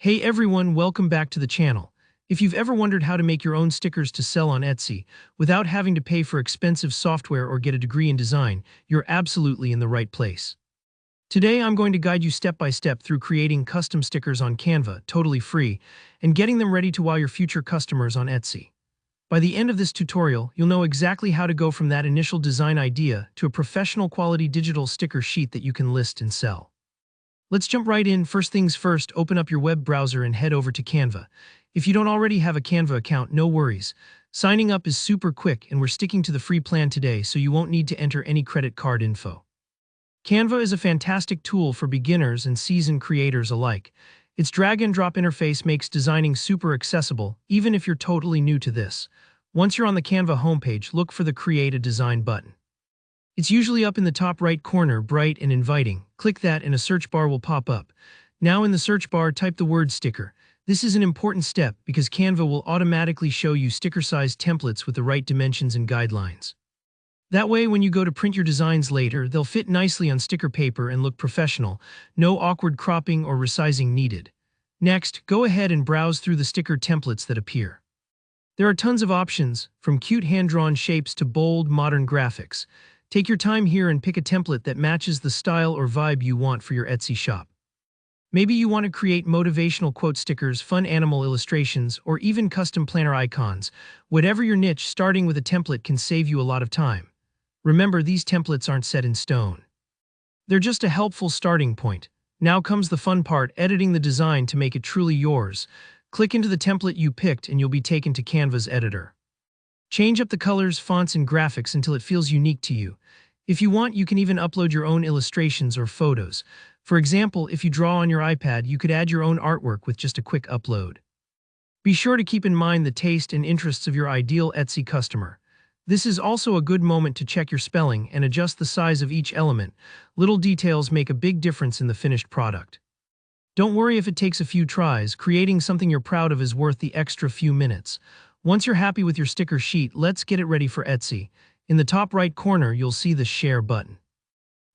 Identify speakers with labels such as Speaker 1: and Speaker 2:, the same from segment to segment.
Speaker 1: Hey everyone, welcome back to the channel. If you've ever wondered how to make your own stickers to sell on Etsy without having to pay for expensive software or get a degree in design, you're absolutely in the right place. Today I'm going to guide you step by step through creating custom stickers on Canva, totally free, and getting them ready to wow your future customers on Etsy. By the end of this tutorial, you'll know exactly how to go from that initial design idea to a professional quality digital sticker sheet that you can list and sell. Let's jump right in. First things first, open up your web browser and head over to Canva. If you don't already have a Canva account, no worries. Signing up is super quick and we're sticking to the free plan today, so you won't need to enter any credit card info. Canva is a fantastic tool for beginners and seasoned creators alike. Its drag and drop interface makes designing super accessible, even if you're totally new to this. Once you're on the Canva homepage, look for the Create a Design button. It's usually up in the top right corner, bright and inviting. Click that and a search bar will pop up. Now in the search bar, type the word sticker. This is an important step because Canva will automatically show you sticker-sized templates with the right dimensions and guidelines. That way, when you go to print your designs later, they'll fit nicely on sticker paper and look professional. No awkward cropping or resizing needed. Next, go ahead and browse through the sticker templates that appear. There are tons of options, from cute hand-drawn shapes to bold, modern graphics. Take your time here and pick a template that matches the style or vibe you want for your Etsy shop. Maybe you want to create motivational quote stickers, fun animal illustrations, or even custom planner icons. Whatever your niche, starting with a template can save you a lot of time. Remember, these templates aren't set in stone. They're just a helpful starting point. Now comes the fun part, editing the design to make it truly yours. Click into the template you picked and you'll be taken to Canva's editor. Change up the colors, fonts, and graphics until it feels unique to you. If you want, you can even upload your own illustrations or photos. For example, if you draw on your iPad, you could add your own artwork with just a quick upload. Be sure to keep in mind the taste and interests of your ideal Etsy customer. This is also a good moment to check your spelling and adjust the size of each element. Little details make a big difference in the finished product. Don't worry if it takes a few tries. Creating something you're proud of is worth the extra few minutes. Once you're happy with your sticker sheet, let's get it ready for Etsy. In the top right corner, you'll see the Share button.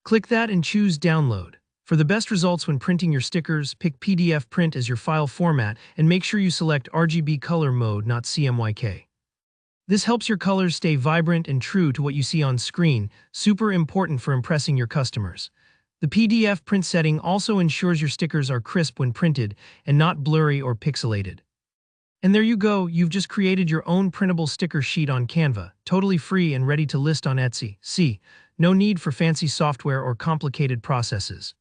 Speaker 1: Click that and choose Download. For the best results when printing your stickers, pick PDF print as your file format and make sure you select RGB color mode, not CMYK. This helps your colors stay vibrant and true to what you see on screen, super important for impressing your customers. The PDF print setting also ensures your stickers are crisp when printed and not blurry or pixelated. And there you go, you've just created your own printable sticker sheet on Canva, totally free and ready to list on Etsy. See, no need for fancy software or complicated processes.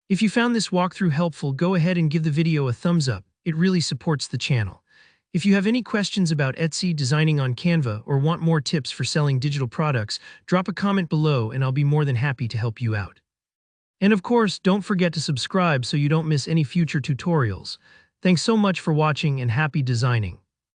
Speaker 1: If you found this walkthrough helpful, go ahead and give the video a thumbs up. It really supports the channel. If you have any questions about Etsy, designing on Canva, or want more tips for selling digital products, drop a comment below and I'll be more than happy to help you out. And of course, don't forget to subscribe so you don't miss any future tutorials. Thanks so much for watching and happy designing.